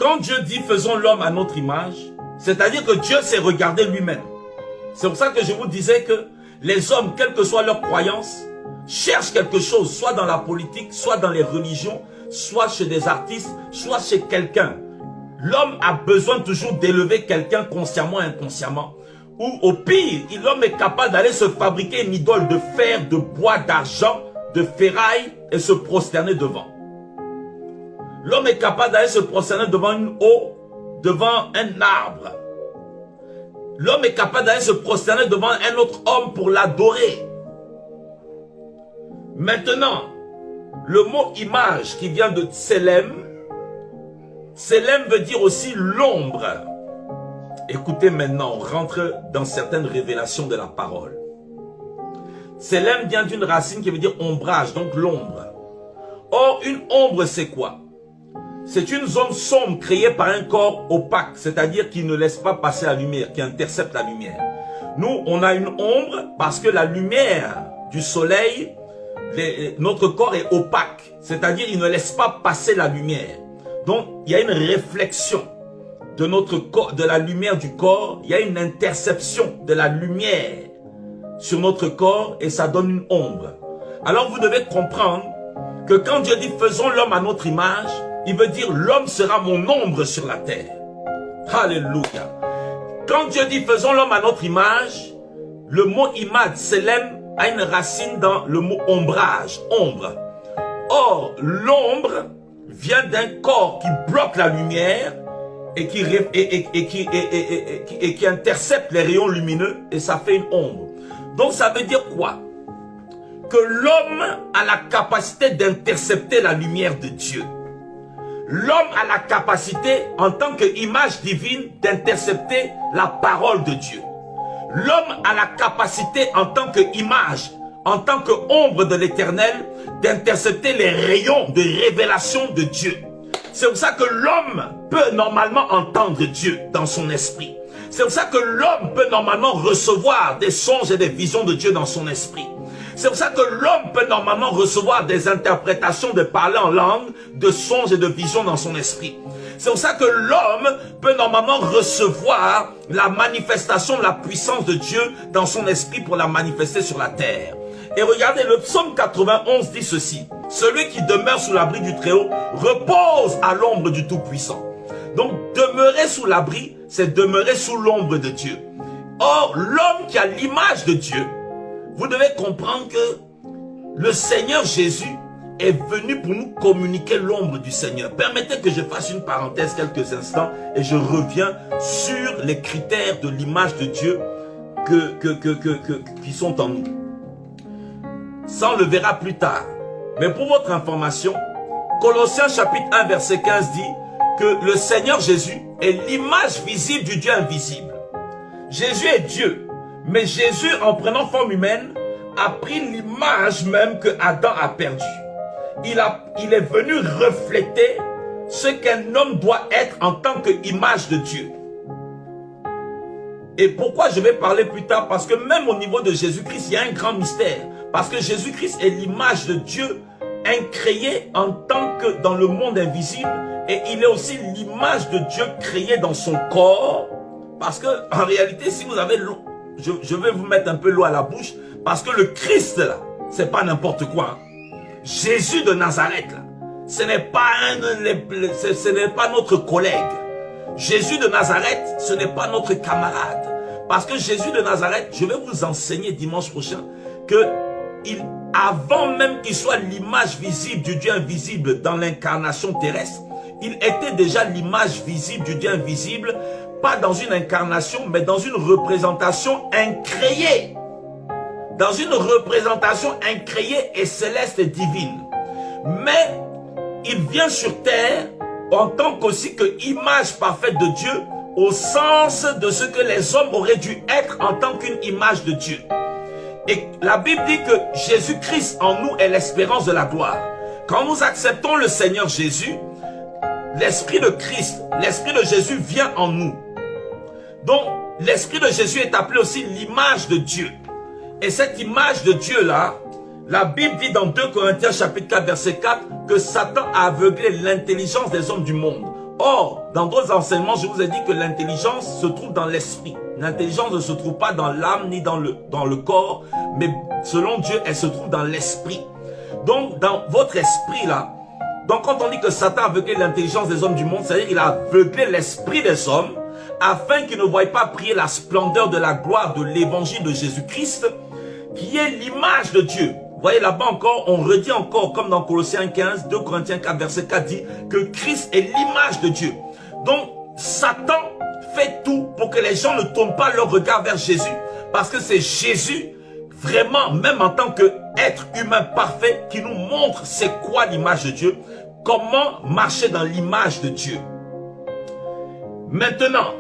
quand Dieu dit faisons l'homme à notre image, c'est-à-dire que Dieu s'est regardé lui-même. C'est pour ça que je vous disais que les hommes, quelle que soit leur croyance, cherchent quelque chose, soit dans la politique, soit dans les religions, soit chez des artistes, soit chez quelqu'un. L'homme a besoin toujours d'élever quelqu'un consciemment, inconsciemment. Ou au pire, l'homme est capable d'aller se fabriquer une idole de fer, de bois, d'argent, de ferraille et se prosterner devant. L'homme est capable d'aller se prosterner devant une eau, devant un arbre. L'homme est capable d'aller se prosterner devant un autre homme pour l'adorer. Maintenant, le mot image qui vient de Tselem, Tselem veut dire aussi l'ombre. Écoutez maintenant, on rentre dans certaines révélations de la parole. Tselem vient d'une racine qui veut dire ombrage, donc l'ombre. Or, une ombre, c'est quoi? C'est une zone sombre créée par un corps opaque, c'est-à-dire qui ne laisse pas passer la lumière, qui intercepte la lumière. Nous, on a une ombre parce que la lumière du soleil, notre corps est opaque, c'est-à-dire il ne laisse pas passer la lumière. Donc, il y a une réflexion de notre corps, de la lumière du corps, il y a une interception de la lumière sur notre corps et ça donne une ombre. Alors, vous devez comprendre que quand Dieu dit faisons l'homme à notre image, il veut dire l'homme sera mon ombre sur la terre. Alléluia. Quand Dieu dit faisons l'homme à notre image, le mot image, Tselem, a une racine dans le mot ombrage, ombre. Or, l'ombre vient d'un corps qui bloque la lumière et qui intercepte les rayons lumineux et ça fait une ombre. Donc ça veut dire quoi? Que l'homme a la capacité d'intercepter la lumière de Dieu. L'homme a la capacité, en tant qu'image divine, d'intercepter la parole de Dieu. L'homme a la capacité, en tant qu'image, en tant qu'ombre de l'Éternel, d'intercepter les rayons de révélation de Dieu. C'est pour ça que l'homme peut normalement entendre Dieu dans son esprit. C'est pour ça que l'homme peut normalement recevoir des songes et des visions de Dieu dans son esprit. C'est pour ça que l'homme peut normalement recevoir des interprétations de parler en langue, de songes et de visions dans son esprit. C'est pour ça que l'homme peut normalement recevoir la manifestation de la puissance de Dieu dans son esprit pour la manifester sur la terre. Et regardez, le psaume 91 dit ceci: celui qui demeure sous l'abri du Très-Haut repose à l'ombre du Tout-Puissant. Donc demeurer sous l'abri, c'est demeurer sous l'ombre de Dieu. Or, l'homme qui a l'image de Dieu, vous devez comprendre que le Seigneur Jésus est venu pour nous communiquer l'ombre du Seigneur. Permettez que je fasse une parenthèse quelques instants et je reviens sur les critères de l'image de Dieu qui sont en nous. Ça, on le verra plus tard. Mais pour votre information, Colossiens chapitre 1 verset 15 dit que le Seigneur Jésus est l'image visible du Dieu invisible. Jésus est Dieu. Mais Jésus, en prenant forme humaine, a pris l'image même que Adam a perdue. Il est venu refléter ce qu'un homme doit être en tant qu'image de Dieu. Et pourquoi je vais parler plus tard? Parce que même au niveau de Jésus-Christ, il y a un grand mystère. Parce que Jésus-Christ est l'image de Dieu incréée en tant que dans le monde invisible. Et il est aussi l'image de Dieu créée dans son corps. Parce que en réalité, si vous avez l'eau, je vais vous mettre un peu l'eau à la bouche, parce que le Christ là, c'est pas n'importe quoi. Jésus de Nazareth là, ce n'est pas notre collègue. Jésus de Nazareth, ce n'est pas notre camarade. Parce que Jésus de Nazareth, je vais vous enseigner dimanche prochain que avant même qu'il soit l'image visible du Dieu invisible dans l'incarnation terrestre, il était déjà l'image visible du Dieu invisible, pas dans une incarnation, mais dans une représentation incréée. Dans une représentation incréée et céleste et divine. Mais il vient sur terre en tant qu'aussi que image parfaite de Dieu, au sens de ce que les hommes auraient dû être en tant qu'une image de Dieu. Et la Bible dit que Jésus-Christ en nous est l'espérance de la gloire. Quand nous acceptons le Seigneur Jésus, l'Esprit de Christ, l'Esprit de Jésus vient en nous. Donc, l'Esprit de Jésus est appelé aussi l'image de Dieu. Et cette image de Dieu-là, la Bible dit dans 2 Corinthiens chapitre 4 verset 4 que Satan a aveuglé l'intelligence des hommes du monde Or, dans d'autres enseignements, je vous ai dit que l'intelligence se trouve dans l'esprit. L'intelligence ne se trouve pas dans l'âme ni dans le corps, mais selon Dieu, elle se trouve dans l'esprit. Donc, dans votre esprit là, donc quand on dit que Satan a aveuglé l'intelligence des hommes du monde, c'est-à-dire qu'il a aveuglé l'esprit des hommes, afin qu'ils ne voient pas briller la splendeur de la gloire de l'évangile de Jésus-Christ, qui est l'image de Dieu. Vous voyez là-bas encore, on redit encore, comme dans Colossiens 15, 2 Corinthiens 4, verset 4 dit que Christ est l'image de Dieu. Donc, Satan fait tout pour que les gens ne tournent pas leur regard vers Jésus. Parce que c'est Jésus, vraiment, même en tant qu'être humain parfait, qui nous montre c'est quoi l'image de Dieu, comment marcher dans l'image de Dieu. Maintenant,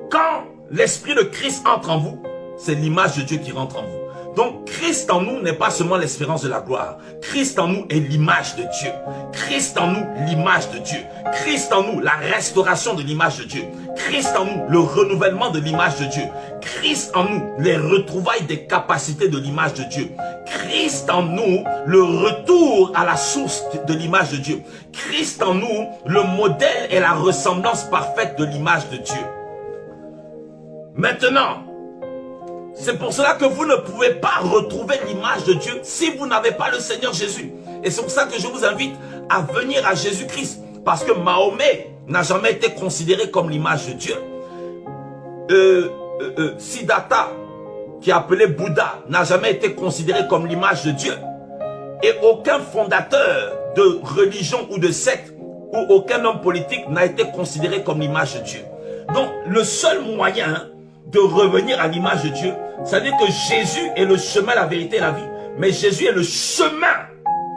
quand l'Esprit de Christ entre en vous, c'est l'image de Dieu qui rentre en vous. Donc, Christ en nous n'est pas seulement l'espérance de la gloire. Christ en nous est l'image de Dieu. Christ en nous, l'image de Dieu. Christ en nous, la restauration de l'image de Dieu. Christ en nous, le renouvellement de l'image de Dieu. Christ en nous, les retrouvailles des capacités de l'image de Dieu. Christ en nous, le retour à la source de l'image de Dieu. Christ en nous, le modèle et la ressemblance parfaite de l'image de Dieu. Maintenant, c'est pour cela que vous ne pouvez pas retrouver l'image de Dieu si vous n'avez pas le Seigneur Jésus. Et c'est pour ça que je vous invite à venir à Jésus-Christ. Parce que Mahomet n'a jamais été considéré comme l'image de Dieu. Siddhartha, qui est appelé Bouddha, n'a jamais été considéré comme l'image de Dieu. Et aucun fondateur de religion ou de secte ou aucun homme politique n'a été considéré comme l'image de Dieu. Donc, le seul moyen de revenir à l'image de Dieu, c'est-à-dire que Jésus est le chemin, la vérité et la vie. Mais Jésus est le chemin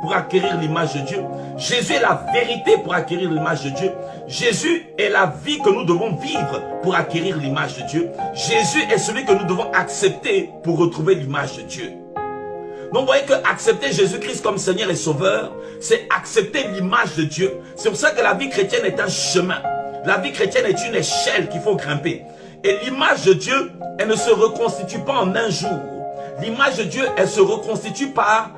pour acquérir l'image de Dieu. Jésus est la vérité pour acquérir l'image de Dieu. Jésus est la vie que nous devons vivre pour acquérir l'image de Dieu. Jésus est celui que nous devons accepter pour retrouver l'image de Dieu. Donc vous voyez que accepter Jésus-Christ comme Seigneur et Sauveur, c'est accepter l'image de Dieu. C'est pour ça que la vie chrétienne est un chemin. La vie chrétienne est une échelle qu'il faut grimper. Et l'image de Dieu, elle ne se reconstitue pas en un jour. L'image de Dieu, elle se reconstitue par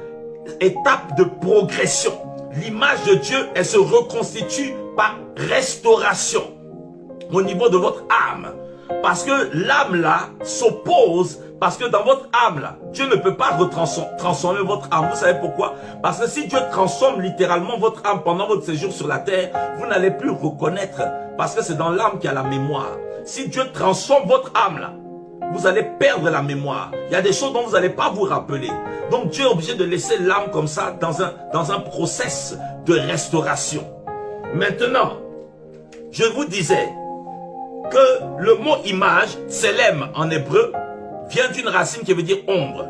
étapes de progression. L'image de Dieu, elle se reconstitue par restauration au niveau de votre âme. Parce que l'âme là s'oppose, parce que dans votre âme là, Dieu ne peut pas transformer votre âme. Vous savez pourquoi? Parce que si Dieu transforme littéralement votre âme pendant votre séjour sur la terre, vous n'allez plus reconnaître, parce que c'est dans l'âme qu'il y a la mémoire. Si Dieu transforme votre âme là, vous allez perdre la mémoire. Il y a des choses dont vous n'allez pas vous rappeler. Donc Dieu est obligé de laisser l'âme comme ça dans un process de restauration. Maintenant, je vous disais que le mot image, tselem en hébreu, vient d'une racine qui veut dire ombre.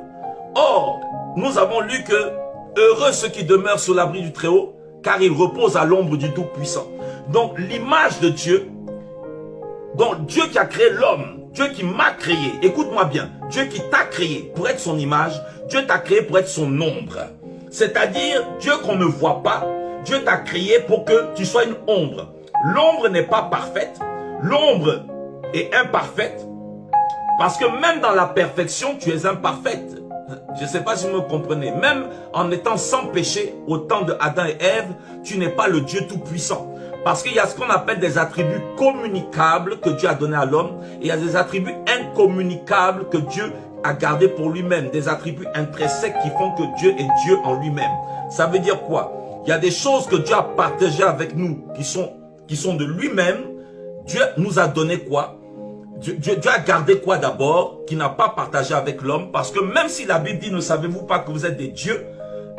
Or, nous avons lu que heureux ceux qui demeurent sous l'abri du Très-Haut, car ils reposent à l'ombre du Tout-Puissant. Donc l'image de Dieu, donc Dieu qui a créé l'homme, Dieu qui m'a créé, écoute-moi bien, Dieu qui t'a créé pour être son image, Dieu t'a créé pour être son ombre. C'est-à-dire, Dieu qu'on ne voit pas, Dieu t'a créé pour que tu sois une ombre. L'ombre n'est pas parfaite, l'ombre est imparfaite, parce que même dans la perfection, tu es imparfaite. Je ne sais pas si vous me comprenez. Même en étant sans péché au temps de Adam et Ève, tu n'es pas le Dieu tout-puissant. Parce qu'il y a ce qu'on appelle des attributs communicables que Dieu a donnés à l'homme. Et il y a des attributs incommunicables que Dieu a gardés pour lui-même. Des attributs intrinsèques qui font que Dieu est Dieu en lui-même. Ça veut dire quoi? Il y a des choses que Dieu a partagées avec nous qui sont de lui-même. Dieu nous a donné quoi? Dieu a gardé quoi d'abord, qui n'a pas partagé avec l'homme? Parce que même si la Bible dit, ne savez-vous pas que vous êtes des dieux,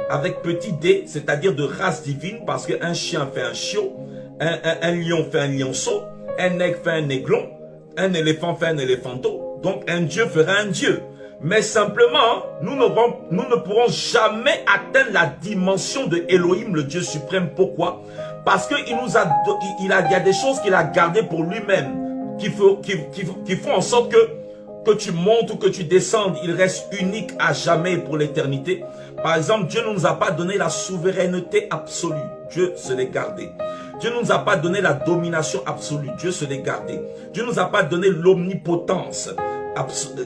avec petit d, c'est-à-dire de race divine, parce qu'un chien fait un chiot, un lion fait un lionceau, un aigle fait un aiglon, un éléphant fait un éléphanteau, donc un dieu fera un dieu. Mais simplement, nous ne pourrons jamais atteindre la dimension de Elohim, le Dieu suprême. Pourquoi? Parce qu'il y a des choses qu'il a gardées pour lui-même, qui font en sorte que tu montes ou que tu descendes, il reste unique à jamais pour l'éternité. Par exemple, Dieu ne nous a pas donné la souveraineté absolue. Dieu se l'est gardé. Dieu ne nous a pas donné la domination absolue. Dieu se l'est gardé. Dieu ne nous a pas donné l'omnipotence.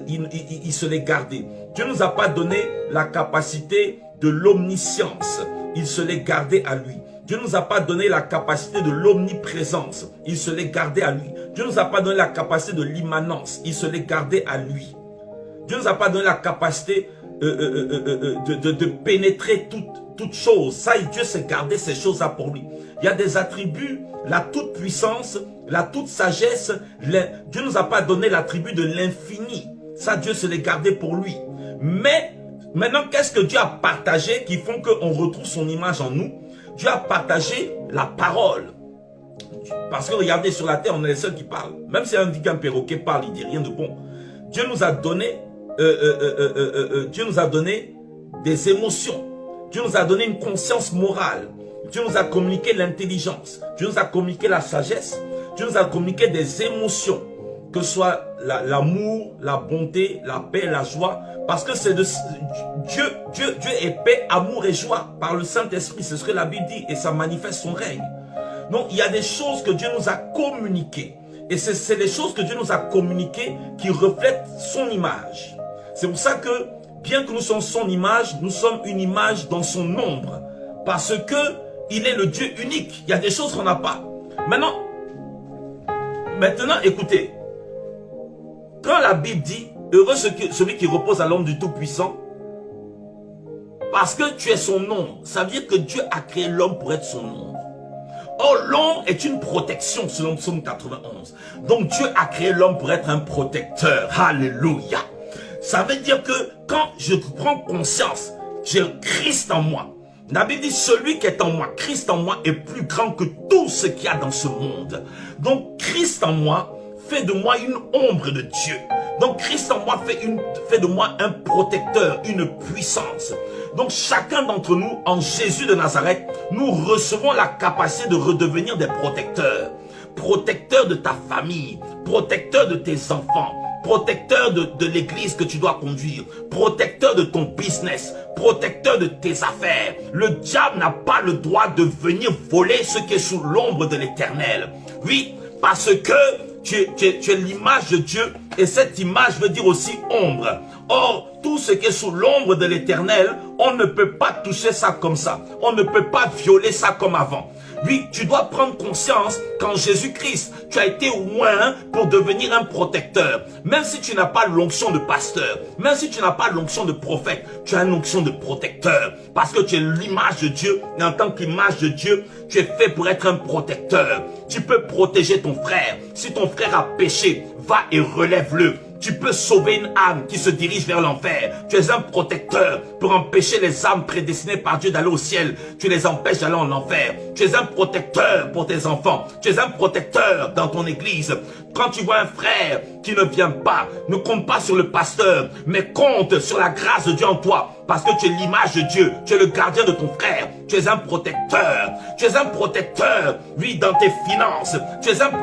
Il se l'est gardé. Dieu ne nous a pas donné la capacité de l'omniscience. Il se l'est gardé à lui. Dieu ne nous a pas donné la capacité de l'omniprésence. Il se l'est gardé à lui. Dieu ne nous a pas donné la capacité de l'immanence. Il se l'est gardé à lui. Dieu ne nous a pas donné la capacité de pénétrer toute chose. Ça, Dieu s'est gardé ces choses-là pour lui. Il y a des attributs, la toute puissance, la toute sagesse. Dieu ne nous a pas donné l'attribut de l'infini. Ça, Dieu se l'est gardé pour lui. Mais maintenant, qu'est-ce que Dieu a partagé qui font qu'on retrouve son image en nous? Dieu a partagé la parole. Parce que regardez, sur la terre, on est les seuls qui parlent. Même si un perroquet parle, il dit rien de bon. Dieu nous a donné, Dieu nous a donné des émotions. Dieu nous a donné une conscience morale. Dieu nous a communiqué l'intelligence. Dieu nous a communiqué la sagesse. Dieu nous a communiqué des émotions. Que ce soit l'amour, la bonté, la paix, la joie. Parce que c'est de Dieu est paix, amour et joie par le Saint-Esprit. C'est ce que la Bible dit et ça manifeste son règne. Donc il y a des choses que Dieu nous a communiquées. Et c'est les choses que Dieu nous a communiquées qui reflètent son image. C'est pour ça que, bien que nous sommes son image, nous sommes une image dans son ombre. Parce que il est le Dieu unique. Il y a des choses qu'on n'a pas. Maintenant, écoutez. Quand la Bible dit, heureux celui qui repose à l'ombre du Tout-Puissant, parce que tu es son ombre, ça veut dire que Dieu a créé l'homme pour être son ombre. Or, l'ombre est une protection selon Psaume 91. Donc, Dieu a créé l'homme pour être un protecteur. Alléluia. Ça veut dire que quand je prends conscience, j'ai Christ en moi. La Bible dit, celui qui est en moi, Christ en moi, est plus grand que tout ce qu'il y a dans ce monde. Donc, Christ en moi fait de moi une ombre de Dieu. Donc Christ en moi fait de moi un protecteur, une puissance. Donc chacun d'entre nous, en Jésus de Nazareth, nous recevons la capacité de redevenir des protecteurs. Protecteurs de ta famille, protecteurs de tes enfants, protecteur de l'église que tu dois conduire, protecteur de ton business, protecteur de tes affaires. Le diable n'a pas le droit de venir voler ce qui est sous l'ombre de l'Éternel. Oui, parce que tu es l'image de Dieu et cette image veut dire aussi ombre. Or, tout ce qui est sous l'ombre de l'Éternel, on ne peut pas toucher ça comme ça. On ne peut pas violer ça comme avant. Oui, tu dois prendre conscience qu'en Jésus-Christ, tu as été oint pour devenir un protecteur. Même si tu n'as pas l'onction de pasteur, même si tu n'as pas l'onction de prophète, tu as une onction de protecteur. Parce que tu es l'image de Dieu et en tant qu'image de Dieu, tu es fait pour être un protecteur. Tu peux protéger ton frère. Si ton frère a péché, va et relève-le. Tu peux sauver une âme qui se dirige vers l'enfer. Tu es un protecteur pour empêcher les âmes prédestinées par Dieu d'aller au ciel. Tu les empêches d'aller en enfer. Tu es un protecteur pour tes enfants. Tu es un protecteur dans ton église. Quand tu vois un frère qui ne vient pas, ne compte pas sur le pasteur, mais compte sur la grâce de Dieu en toi. Parce que tu es l'image de Dieu. Tu es le gardien de ton frère. Tu es un protecteur. Tu es un protecteur, oui, dans tes finances.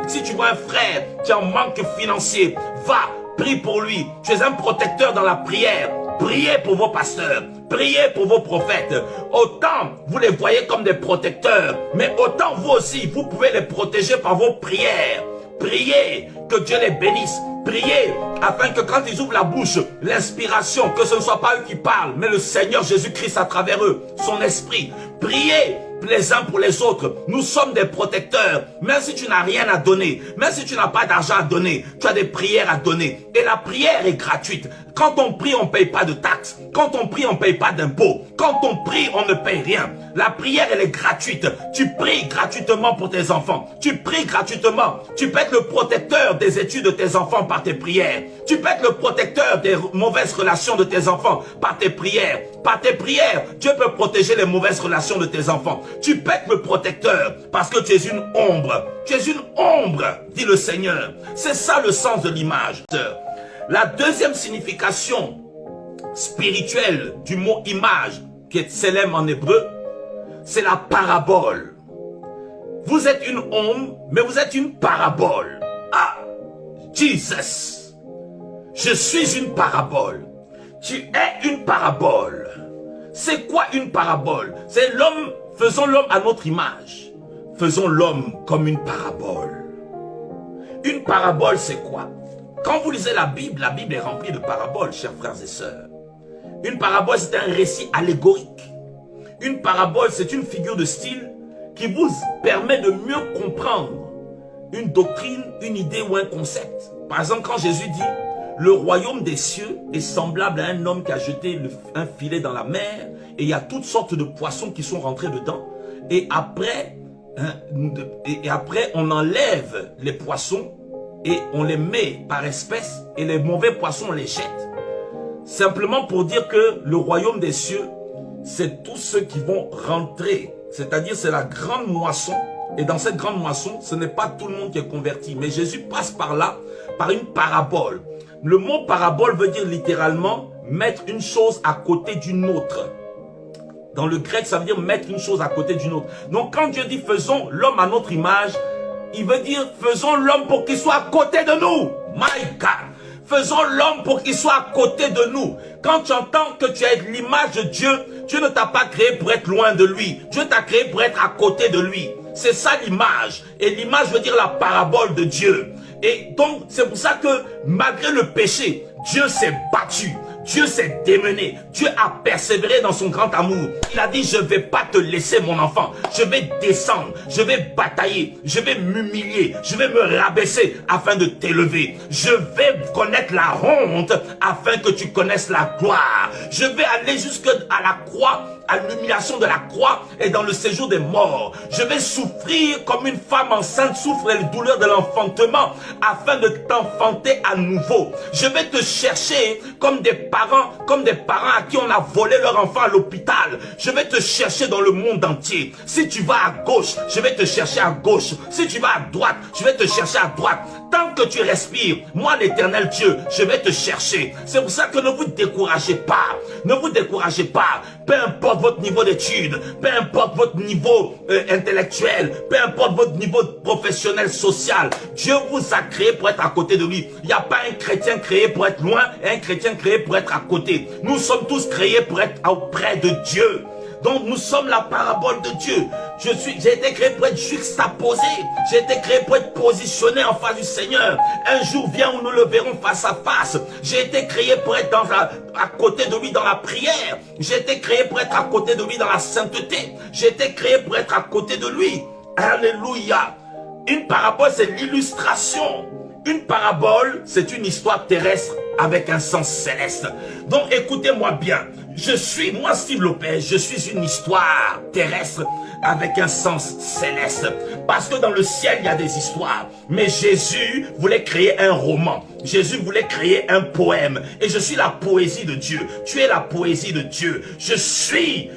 Si tu vois un frère qui a un manque financier, va. Prie pour lui. Tu es un protecteur dans la prière. Priez pour vos pasteurs. Priez pour vos prophètes. Autant vous les voyez comme des protecteurs, mais autant vous aussi, vous pouvez les protéger par vos prières. Priez que Dieu les bénisse. Priez afin que quand ils ouvrent la bouche, l'inspiration, que ce ne soit pas eux qui parlent, mais le Seigneur Jésus-Christ à travers eux, son esprit. Priez les uns pour les autres. Nous sommes des protecteurs. Même si tu n'as rien à donner, même si tu n'as pas d'argent à donner, tu as des prières à donner. Et la prière est gratuite. Quand on prie, on ne paye pas de taxes. Quand on prie, on ne paye pas d'impôts. Quand on prie, on ne paye rien. La prière, elle est gratuite. Tu pries gratuitement pour tes enfants. Tu pries gratuitement. Tu peux être le protecteur des études de tes enfants par tes prières. Tu peux être le protecteur des mauvaises relations de tes enfants par tes prières. Par tes prières, Dieu peut protéger les mauvaises relations de tes enfants. Tu peux être le protecteur parce que tu es une ombre. Tu es une ombre, dit le Seigneur. C'est ça le sens de l'image. La deuxième signification spirituelle du mot image, qui est tselem en hébreu, c'est la parabole. Vous êtes une ombre, mais vous êtes une parabole. Ah, Jesus, je suis une parabole. Tu es une parabole. C'est quoi une parabole? C'est l'homme, faisons l'homme à notre image. Faisons l'homme comme une parabole. Une parabole, c'est quoi? Quand vous lisez la Bible est remplie de paraboles, chers frères et sœurs. Une parabole, c'est un récit allégorique. Une parabole, c'est une figure de style qui vous permet de mieux comprendre une doctrine, une idée ou un concept. Par exemple, quand Jésus dit « Le royaume des cieux est semblable à un homme qui a jeté un filet dans la mer et il y a toutes sortes de poissons qui sont rentrés dedans. Et après, on enlève les poissons et on les met par espèces et les mauvais poissons, on les jette. » Simplement pour dire que le royaume des cieux, c'est tous ceux qui vont rentrer. C'est-à-dire, c'est la grande moisson. Et dans cette grande moisson, ce n'est pas tout le monde qui est converti. Mais Jésus passe par là, par une parabole. Le mot parabole veut dire littéralement mettre une chose à côté d'une autre. Dans le grec, ça veut dire mettre une chose à côté d'une autre. Donc quand Dieu dit faisons l'homme à notre image, il veut dire faisons l'homme pour qu'il soit à côté de nous. My God! Faisons l'homme pour qu'il soit à côté de nous. Quand tu entends que tu es l'image de Dieu, Dieu ne t'a pas créé pour être loin de lui. Dieu t'a créé pour être à côté de lui. C'est ça l'image. Et l'image veut dire la parabole de Dieu. Et donc, c'est pour ça que malgré le péché, Dieu s'est battu. Dieu s'est démené. Dieu a persévéré dans son grand amour. Il a dit, je ne vais pas te laisser mon enfant. Je vais descendre. Je vais batailler. Je vais m'humilier. Je vais me rabaisser afin de t'élever. Je vais connaître la honte afin que tu connaisses la gloire. Je vais aller jusqu'à la croix, à l'humiliation de la croix et dans le séjour des morts. Je vais souffrir comme une femme enceinte souffre les douleurs de l'enfantement afin de t'enfanter à nouveau. Je vais te chercher comme des parents à qui on a volé leur enfant à l'hôpital. Je vais te chercher dans le monde entier. Si tu vas à gauche, je vais te chercher à gauche. Si tu vas à droite, je vais te chercher à droite. Tant que tu respires, moi l'éternel Dieu, je vais te chercher. C'est pour ça que ne vous découragez pas. Ne vous découragez pas. Peu importe votre niveau d'études, peu importe votre niveau intellectuel, peu importe votre niveau professionnel, social, Dieu vous a créé pour être à côté de lui. Il n'y a pas un chrétien créé pour être loin et un chrétien créé pour être à côté. Nous sommes tous créés pour être auprès de Dieu. Donc nous sommes la parabole de Dieu. J'ai été créé pour être juxtaposé. J'ai été créé pour être positionné en face du Seigneur. Un jour vient où nous le verrons face à face. J'ai été créé pour être à côté de lui dans la prière. J'ai été créé pour être à côté de lui dans la sainteté. J'ai été créé pour être à côté de lui. Alléluia. Une parabole, c'est l'illustration. Une parabole, c'est une histoire terrestre avec un sens céleste. Donc écoutez-moi bien. Moi Steve Lopez, je suis une histoire terrestre avec un sens céleste. Parce que dans le ciel, il y a des histoires. Mais Jésus voulait créer un roman. Jésus voulait créer un poème. Et je suis la poésie de Dieu. Tu es la poésie de Dieu. Je suis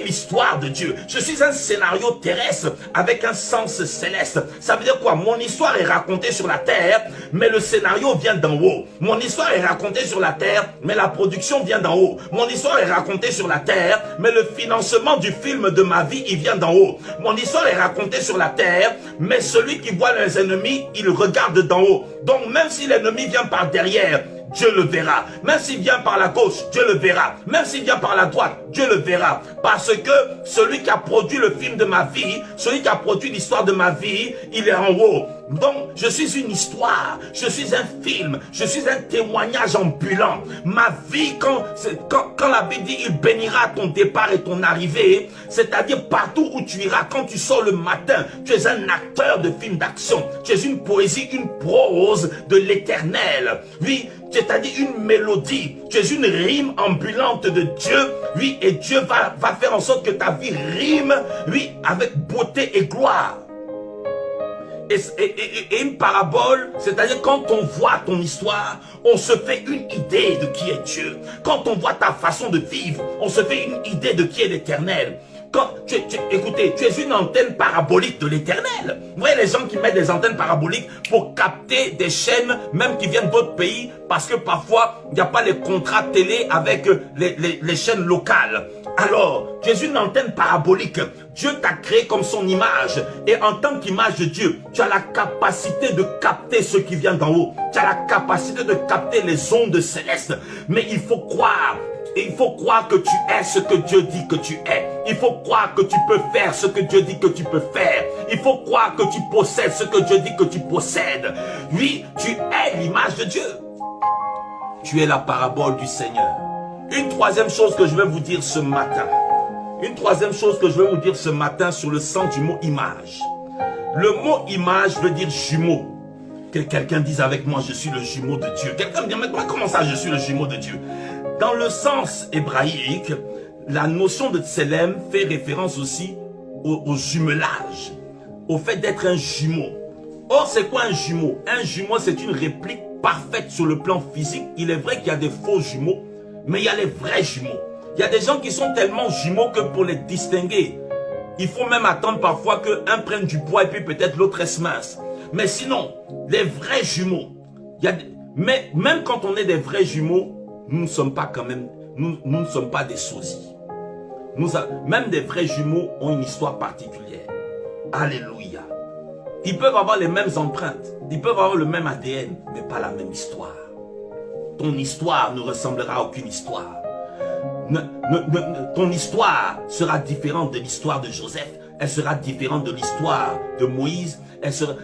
l'histoire de Dieu. Je suis un scénario terrestre avec un sens céleste. Ça veut dire quoi? Mon histoire est racontée sur la terre, mais le scénario vient d'en haut. Mon histoire est racontée sur la terre, mais la production vient d'en haut. Mon histoire est racontée sur la terre, mais le financement du film de ma vie, il vient d'en haut. Mon histoire est racontée sur la terre, mais celui qui voit les ennemis, il regarde d'en haut. Donc même si l'ennemi vient par derrière, Dieu le verra. Même s'il vient par la gauche, Dieu le verra. Même s'il vient par la droite, Dieu le verra. Parce que celui qui a produit le film de ma vie, celui qui a produit l'histoire de ma vie, il est en haut. Donc, je suis une histoire, je suis un film, je suis un témoignage ambulant. Ma vie, quand la Bible dit, il bénira ton départ et ton arrivée, c'est-à-dire partout où tu iras, quand tu sors le matin, tu es un acteur de film d'action. Tu es une poésie, une prose de l'éternel. Oui, c'est-à-dire une mélodie. Tu es une rime ambulante de Dieu. Oui, et Dieu va faire en sorte que ta vie rime, oui, avec beauté et gloire. Et une parabole, c'est-à-dire quand on voit ton histoire, on se fait une idée de qui est Dieu. Quand on voit ta façon de vivre, on se fait une idée de qui est l'Éternel. Écoutez, tu es une antenne parabolique de l'Éternel. Vous voyez les gens qui mettent des antennes paraboliques pour capter des chaînes, même qui viennent d'autres pays, parce que parfois, il n'y a pas les contrats télé avec les chaînes locales. Alors, tu es une antenne parabolique. Dieu t'a créé comme son image. Et en tant qu'image de Dieu, tu as la capacité de capter ce qui vient d'en haut. Tu as la capacité de capter les ondes célestes. Mais il faut croire. Et il faut croire que tu es ce que Dieu dit que tu es. Il faut croire que tu peux faire ce que Dieu dit que tu peux faire. Il faut croire que tu possèdes ce que Dieu dit que tu possèdes. Oui, tu es l'image de Dieu. Tu es la parabole du Seigneur. Une troisième chose que je vais vous dire ce matin. Une troisième chose que je vais vous dire ce matin sur le sens du mot image. Le mot image veut dire jumeau. Que quelqu'un dise avec moi, je suis le jumeau de Dieu. Quelqu'un me dit, mais comment ça, je suis le jumeau de Dieu? Dans le sens hébraïque, la notion de tselem fait référence aussi au jumelage, au fait d'être un jumeau. Or, c'est quoi un jumeau? Un jumeau, c'est une réplique parfaite sur le plan physique. Il est vrai qu'il y a des faux jumeaux, mais il y a les vrais jumeaux. Il y a des gens qui sont tellement jumeaux que pour les distinguer, il faut même attendre parfois qu'un prenne du poids et puis peut-être l'autre reste mince. Mais sinon, les vrais jumeaux, mais même quand on est des vrais jumeaux, nous ne sommes pas quand même, nous ne sommes pas des sosies. Même des vrais jumeaux ont une histoire particulière. Alléluia. Ils peuvent avoir les mêmes empreintes, ils peuvent avoir le même ADN, mais pas la même histoire. Ton histoire ne ressemblera à aucune histoire. Ton histoire sera différente de l'histoire de Joseph. Elle sera différente de l'histoire de Moïse.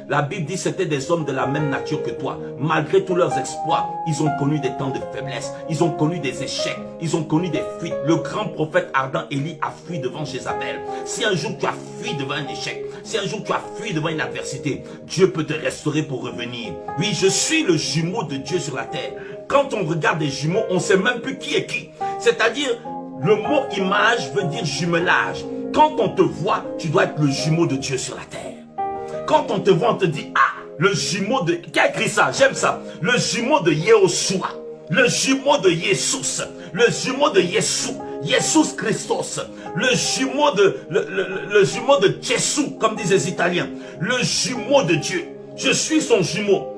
La Bible dit que c'était des hommes de la même nature que toi. Malgré tous leurs exploits, ils ont connu des temps de faiblesse. Ils ont connu des échecs. Ils ont connu des fuites. Le grand prophète ardent Élie a fui devant Jézabel. Si un jour tu as fui devant un échec, si un jour tu as fui devant une adversité, Dieu peut te restaurer pour revenir. Oui, je suis le jumeau de Dieu sur la terre. Quand on regarde des jumeaux, on ne sait même plus qui est qui. C'est-à-dire, le mot image veut dire jumelage. Quand on te voit, tu dois être le jumeau de Dieu sur la terre. Quand on te voit, on te dit, ah, le jumeau de... Qui a écrit ça? J'aime ça. Le jumeau de Yehoshua. Le jumeau de Jesus. Le jumeau de Yesu. Jesus Christos. Le jumeau de Jésus, comme disent les Italiens. Le jumeau de Dieu. Je suis son jumeau.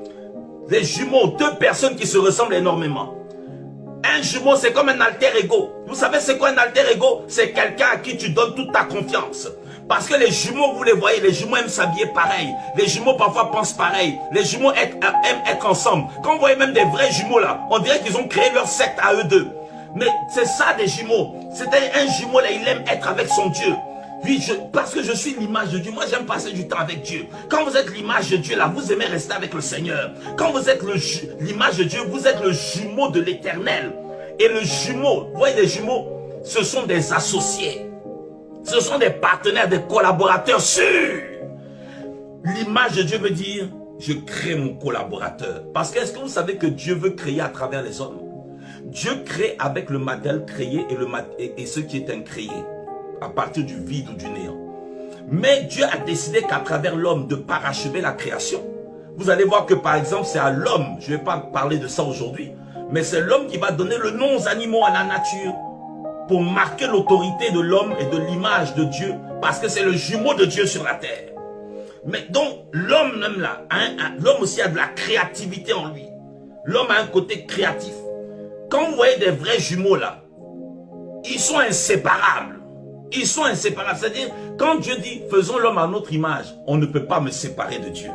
Les jumeaux, deux personnes qui se ressemblent énormément. Un jumeau, c'est comme un alter ego. Vous savez c'est quoi un alter ego? C'est quelqu'un à qui tu donnes toute ta confiance. Parce que les jumeaux, vous les voyez, les jumeaux aiment s'habiller pareil. Les jumeaux parfois pensent pareil. Les jumeaux aiment être ensemble. Quand vous voyez même des vrais jumeaux là, on dirait qu'ils ont créé leur secte à eux deux. Mais c'est ça des jumeaux. C'était un jumeau là, il aime être avec son Dieu. Oui, parce que je suis l'image de Dieu. Moi, j'aime passer du temps avec Dieu. Quand vous êtes l'image de Dieu, là, vous aimez rester avec le Seigneur. Quand vous êtes l'image de Dieu, vous êtes le jumeau de l'Éternel. Et le jumeau, vous voyez les jumeaux, ce sont des associés. Ce sont des partenaires, des collaborateurs sûrs. L'image de Dieu veut dire, je crée mon collaborateur. Parce que est-ce que vous savez que Dieu veut créer à travers les hommes? Dieu crée avec le matériel créé et ce qui est incréé. À partir du vide ou du néant. Mais Dieu a décidé qu'à travers l'homme de parachever la création. Vous allez voir que par exemple c'est à l'homme, je ne vais pas parler de ça aujourd'hui, mais c'est l'homme qui va donner le nom aux animaux, à la nature, pour marquer l'autorité de l'homme et de l'image de Dieu, parce que c'est le jumeau de Dieu sur la terre. Mais donc l'homme même là, l'homme aussi a de la créativité en lui. L'homme a un côté créatif. Quand vous voyez des vrais jumeaux là, ils sont inséparables. Ils sont inséparables. C'est-à-dire, quand Dieu dit, faisons l'homme à notre image, on ne peut pas me séparer de Dieu.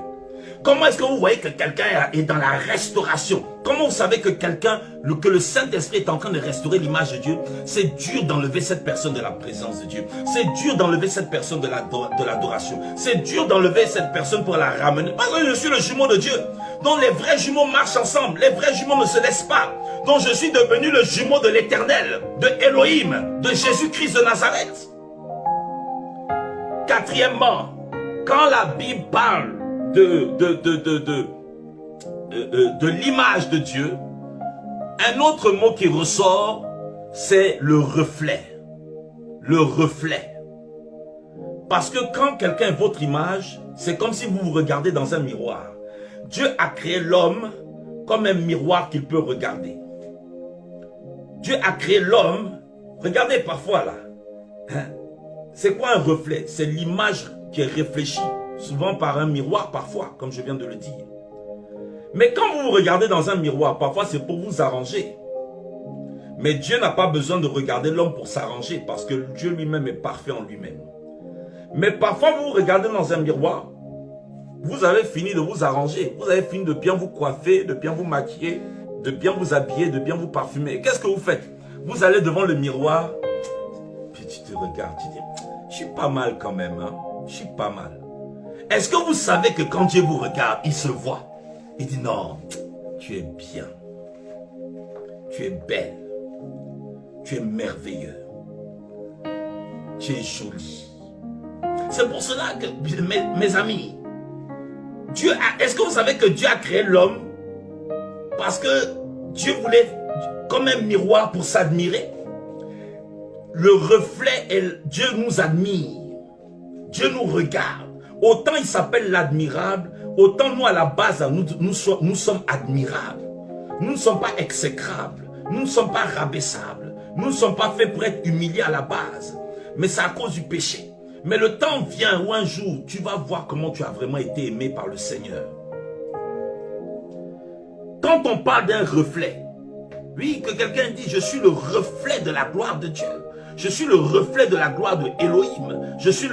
Comment est-ce que vous voyez que quelqu'un est dans la restauration? Comment vous savez que que le Saint-Esprit est en train de restaurer l'image de Dieu? C'est dur d'enlever cette personne de la présence de Dieu. C'est dur d'enlever cette personne de l'adoration. C'est dur d'enlever cette personne pour la ramener. Parce que je suis le jumeau de Dieu. Donc les vrais jumeaux marchent ensemble. Les vrais jumeaux ne se laissent pas. Donc je suis devenu le jumeau de l'Éternel, de Elohim, de Jésus-Christ de Nazareth. Quatrièmement, quand la Bible parle de l'image de Dieu, un autre mot qui ressort, c'est le reflet. Le reflet. Parce que quand quelqu'un est votre image, c'est comme si vous vous regardez dans un miroir. Dieu a créé l'homme comme un miroir qu'il peut regarder. Dieu a créé l'homme. Regardez parfois là. Hein? C'est quoi un reflet? C'est l'image qui est réfléchie. Souvent par un miroir, parfois, comme je viens de le dire. Mais quand vous vous regardez dans un miroir, parfois c'est pour vous arranger. Mais Dieu n'a pas besoin de regarder l'homme pour s'arranger, parce que Dieu lui-même est parfait en lui-même. Mais parfois vous vous regardez dans un miroir, vous avez fini de vous arranger, vous avez fini de bien vous coiffer, de bien vous maquiller, de bien vous habiller, de bien vous parfumer. Qu'est-ce que vous faites? Vous allez devant le miroir, puis tu te regardes, tu dis, je suis pas mal quand même, hein? Je suis pas mal. Est-ce que vous savez que quand Dieu vous regarde, il se voit? Il dit non, tu es bien, tu es belle, tu es merveilleux. tu es joli. C'est pour cela que, mes amis, est-ce que vous savez que Dieu a créé l'homme parce que Dieu voulait comme un miroir pour s'admirer? Le reflet, Dieu nous admire. Dieu nous regarde. Autant il s'appelle l'admirable, autant nous à la base, nous sommes admirables. Nous ne sommes pas exécrables. Nous ne sommes pas rabaissables. Nous ne sommes pas faits pour être humiliés à la base. Mais c'est à cause du péché. Mais le temps vient où un jour, tu vas voir comment tu as vraiment été aimé par le Seigneur. Quand on parle d'un reflet, oui, que quelqu'un dit, je suis le reflet de la gloire de Dieu. Je suis le reflet de la gloire de Elohim. Je suis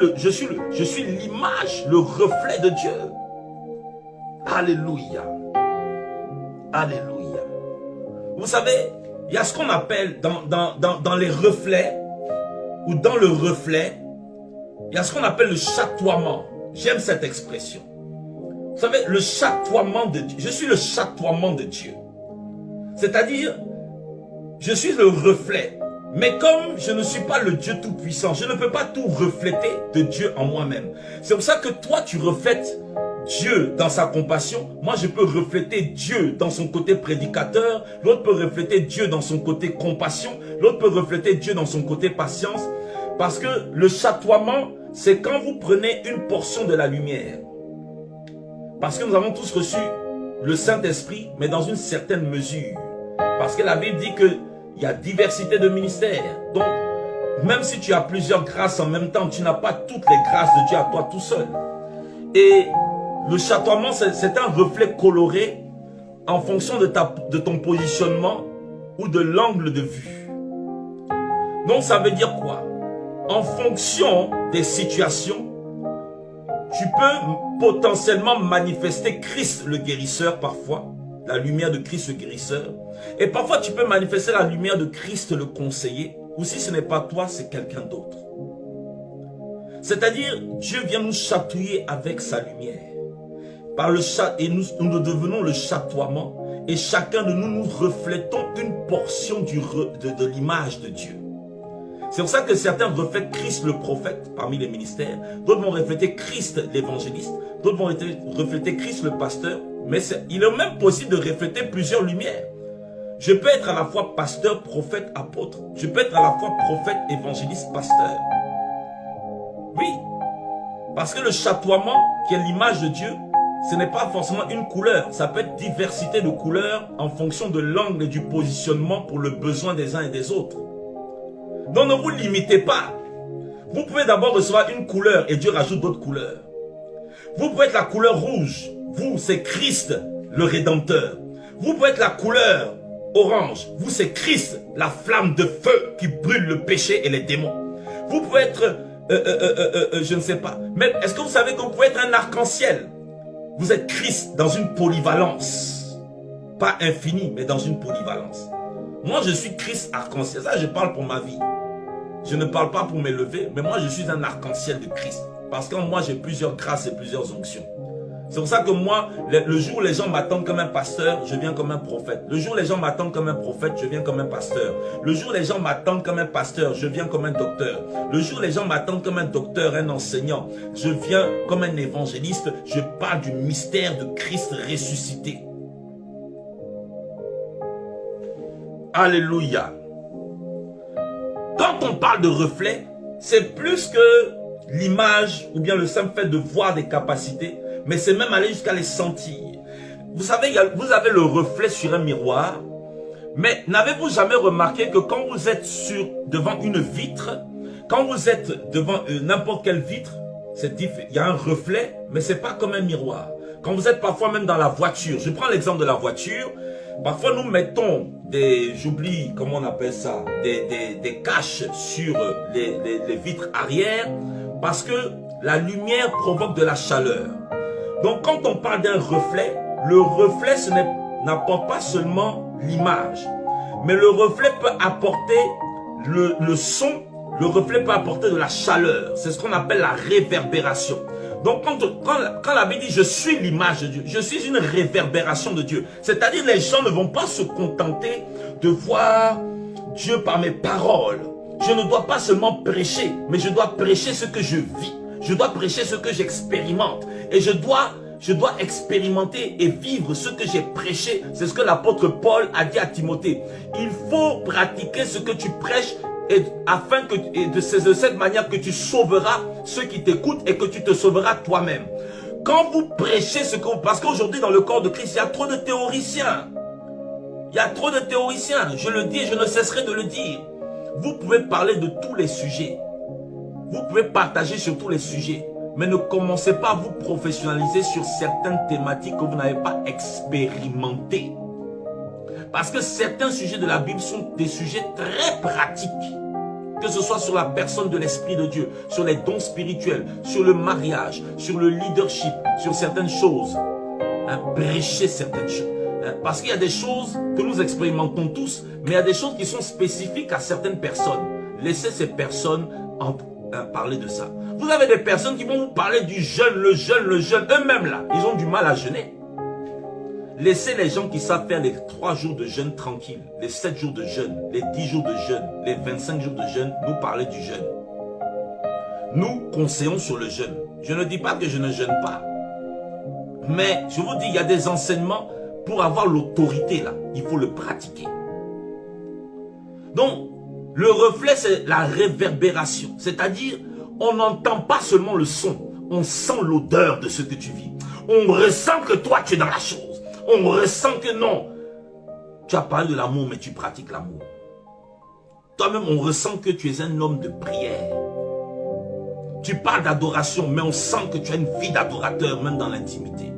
l'image, le reflet de Dieu. Alléluia. Alléluia. Vous savez, il y a ce qu'on appelle dans les reflets, ou dans le reflet, il y a ce qu'on appelle le chatoiement. J'aime cette expression. Vous savez, le chatoiement de Dieu. Je suis le chatoiement de Dieu. C'est-à-dire, je suis le reflet. Mais comme je ne suis pas le Dieu tout-puissant, je ne peux pas tout refléter de Dieu en moi-même. C'est pour ça que toi, tu reflètes Dieu dans sa compassion. Moi, je peux refléter Dieu dans son côté prédicateur. L'autre peut refléter Dieu dans son côté compassion. L'autre peut refléter Dieu dans son côté patience. Parce que le chatoiement, c'est quand vous prenez une portion de la lumière. Parce que nous avons tous reçu le Saint-Esprit, mais dans une certaine mesure. Parce que la Bible dit qu'il y a diversité de ministères. Donc, même si tu as plusieurs grâces en même temps, tu n'as pas toutes les grâces de Dieu à toi tout seul. Et le chatoiement, c'est un reflet coloré en fonction de ton positionnement ou de l'angle de vue. Donc, ça veut dire quoi? En fonction des situations, tu peux potentiellement manifester Christ le guérisseur parfois, la lumière de Christ le guérisseur. Et parfois tu peux manifester la lumière de Christ le conseiller, ou si ce n'est pas toi, c'est quelqu'un d'autre. C'est-à-dire, Dieu vient nous chatouiller avec sa lumière. Par le chat, et nous devenons le chatoiement, et chacun de nous, nous reflétons une portion de l'image de Dieu. C'est pour ça que certains reflètent Christ le prophète parmi les ministères, d'autres vont refléter Christ l'évangéliste, d'autres vont refléter Christ le pasteur, mais il est même possible de refléter plusieurs lumières. Je peux être à la fois pasteur, prophète, apôtre. Je peux être à la fois prophète, évangéliste, pasteur. Oui, parce que le chatoiement, qui est l'image de Dieu, ce n'est pas forcément une couleur. Ça peut être diversité de couleurs en fonction de l'angle et du positionnement pour le besoin des uns et des autres. Donc ne vous limitez pas. Vous pouvez d'abord recevoir une couleur et Dieu rajoute d'autres couleurs. Vous pouvez être la couleur rouge. Vous, c'est Christ, le Rédempteur. Vous pouvez être la couleur orange. Vous, c'est Christ, la flamme de feu qui brûle le péché et les démons. Vous pouvez être, je ne sais pas. Mais est-ce que vous savez que vous pouvez être un arc-en-ciel? Vous êtes Christ dans une polyvalence. Pas infinie, mais dans une polyvalence. Moi, je suis Christ arc-en-ciel. Ça, je parle pour ma vie. Je ne parle pas pour m'élever, mais moi, je suis un arc-en-ciel de Christ. Parce qu'en moi, j'ai plusieurs grâces et plusieurs onctions. C'est pour ça que moi, le jour où les gens m'attendent comme un pasteur, je viens comme un prophète. Le jour où les gens m'attendent comme un prophète, je viens comme un pasteur. Le jour où les gens m'attendent comme un pasteur, je viens comme un docteur. Le jour où les gens m'attendent comme un docteur, un enseignant, je viens comme un évangéliste. Je parle du mystère de Christ ressuscité. Alléluia. Quand on parle de reflet, c'est plus que l'image ou bien le simple fait de voir des capacités, mais c'est même aller jusqu'à les sentir. Vous savez, vous avez le reflet sur un miroir, mais n'avez-vous jamais remarqué que quand vous êtes devant une vitre, quand vous êtes devant n'importe quelle vitre, il y a un reflet, mais ce n'est pas comme un miroir. Quand vous êtes parfois même dans la voiture, je prends l'exemple de la voiture, parfois nous mettons j'oublie comment on appelle ça, des caches sur les vitres arrière, parce que la lumière provoque de la chaleur. Donc quand on parle d'un reflet, le reflet n'apporte pas seulement l'image, mais le reflet peut apporter le son, le reflet peut apporter de la chaleur. C'est ce qu'on appelle la réverbération. Donc quand la Bible dit je suis l'image de Dieu, je suis une réverbération de Dieu. C'est-à-dire les gens ne vont pas se contenter de voir Dieu par mes paroles. je ne dois pas seulement prêcher, mais je dois prêcher ce que je vis. Je dois prêcher ce que j'expérimente. Et je dois expérimenter et vivre ce que j'ai prêché. C'est ce que l'apôtre Paul a dit à Timothée. Il faut pratiquer ce que tu prêches afin que de cette manière que tu sauveras ceux qui t'écoutent et que tu te sauveras toi-même. Quand vous prêchez ce que vous... Parce qu'aujourd'hui dans le corps de Christ, il y a trop de théoriciens. Il y a trop de théoriciens. Je le dis et je ne cesserai de le dire. Vous pouvez parler de tous les sujets. Vous pouvez partager sur tous les sujets. Mais ne commencez pas à vous professionnaliser sur certaines thématiques que vous n'avez pas expérimentées. Parce que certains sujets de la Bible sont des sujets très pratiques. Que ce soit sur la personne de l'Esprit de Dieu, sur les dons spirituels, sur le mariage, sur le leadership, sur certaines choses. Prêcher certaines choses. Parce qu'il y a des choses que nous expérimentons tous, mais il y a des choses qui sont spécifiques à certaines personnes. Laissez ces personnes parler de ça. Vous avez des personnes qui vont vous parler du jeûne, le jeûne. Eux-mêmes là, ils ont du mal à jeûner. Laissez les gens qui savent faire les 3 jours de jeûne tranquilles, les 7 jours de jeûne, les 10 jours de jeûne, les 25 jours de jeûne, nous parler du jeûne. Nous conseillons sur le jeûne. Je ne dis pas que je ne jeûne pas. Mais je vous dis, il y a des enseignements pour avoir l'autorité là. Il faut le pratiquer. Donc, le reflet, c'est la réverbération. C'est-à-dire, on n'entend pas seulement le son. On sent l'odeur de ce que tu vis. On ressent que toi, tu es dans la chose. On ressent que non. Tu as parlé de l'amour, mais tu pratiques l'amour. Toi-même, on ressent que tu es un homme de prière. Tu parles d'adoration, mais on sent que tu as une vie d'adorateur, même dans l'intimité.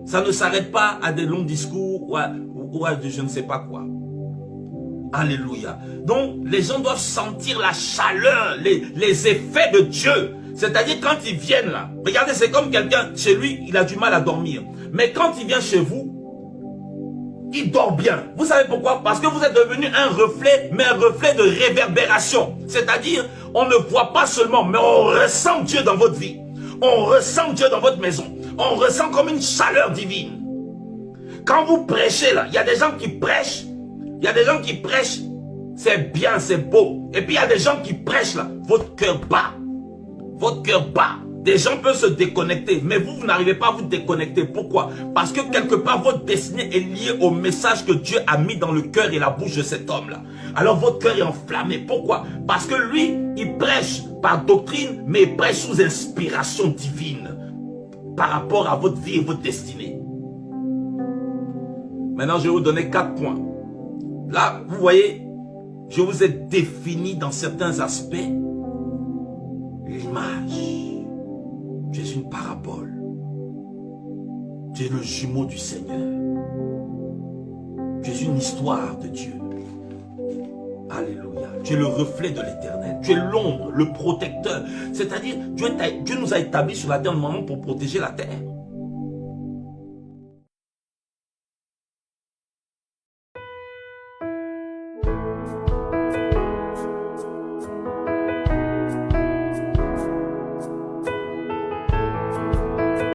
Ça ne s'arrête pas à des longs discours ou à je ne sais pas quoi. Alléluia. Donc, les gens doivent sentir la chaleur, les effets de Dieu. C'est-à-dire, quand ils viennent là, regardez, c'est comme quelqu'un, chez lui, il a du mal à dormir. Mais quand il vient chez vous, il dort bien. Vous savez pourquoi? Parce que vous êtes devenu un reflet, mais un reflet de réverbération. C'est-à-dire, on ne voit pas seulement, mais on ressent Dieu dans votre vie. On ressent Dieu dans votre maison. On ressent comme une chaleur divine. Quand vous prêchez là, il y a des gens qui prêchent. Il y a des gens qui prêchent, c'est bien, c'est beau. Et puis il y a des gens qui prêchent là, votre cœur bat. Votre cœur bat. Des gens peuvent se déconnecter, mais vous n'arrivez pas à vous déconnecter. Pourquoi? Parce que quelque part, votre destinée est liée au message que Dieu a mis dans le cœur et la bouche de cet homme-là. Alors votre cœur est enflammé. Pourquoi? Parce que lui, il prêche par doctrine, mais il prêche sous inspiration divine par rapport à votre vie et votre destinée. Maintenant, je vais vous donner 4 points. Là, vous voyez, je vous ai défini dans certains aspects l'image. Tu es une parabole. Tu es le jumeau du Seigneur. Tu es une histoire de Dieu. Alléluia. Tu es le reflet de l'Éternel. Tu es l'ombre, le protecteur. C'est-à-dire, Dieu nous a établis sur la terre normalement pour protéger la terre.